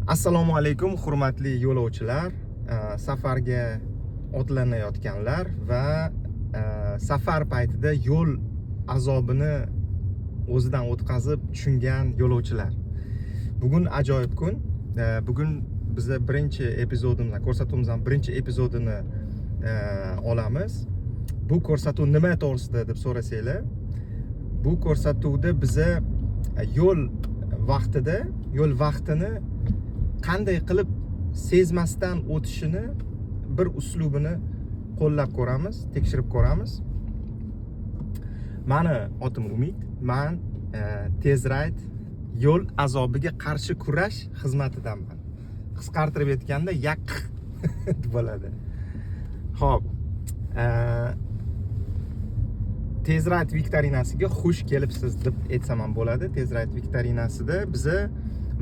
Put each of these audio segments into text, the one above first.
Assalomu alaykum hurmatli yo'lovchilar, safarga otlanayotganlar va safar paytida yo'l azobini o'zidan o'tkazib tushungan yo'lovchilar. Bugun ajoyib kun. Bugun biza birinchi epizodimiz, ko'rsatuvimizning birinchi epizodini olamiz. Bu ko'rsatuv nima to'g'risida deb so'rasanglar, bu ko'rsatuvda biza yo'l vaqtini qanday qilib sezmasdan o'tishini bir uslubini qo'llab ko'ramiz, tekshirib ko'ramiz. Mani otim Umid, men Tezride yo'l azobiga qarshi kurash xizmatidanman. Qisqartirib aytganda YAQ bo'ladi. Xo'p, Tezride viktorinasiga xush kelibsiz deb aytsam ham bo'ladi. Tezride viktorinasida biza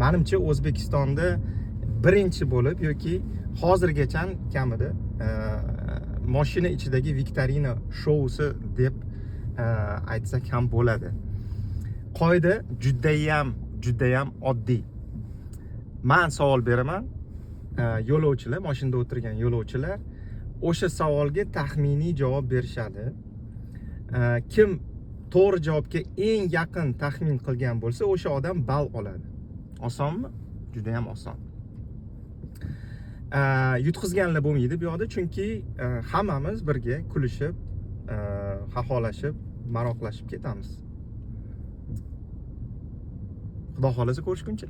menimcha O'zbekistonda birinchi bo'lib yoki hozirgacha kamida mashina ichidagi viktorina shousi deb aytsak ham bo'ladi. Qoida judayam oddiy. Men savol beraman, yo'lovchilar, mashinada o'tirgan yo'lovchilar o'sha savolga taxminiy javob berishadi. Kim to'g'ri javobga eng yaqin taxmin qilgan bo'lsa, o'sha odam ball oladi. Osonmi? Juda ham oson. Yutqizganlar bo'lmaydi bu yoqda, chunki hammamiz birga kulishib, xaxolashib, maroqlashib ketamiz. Xudo xolasa ko'rishguncha.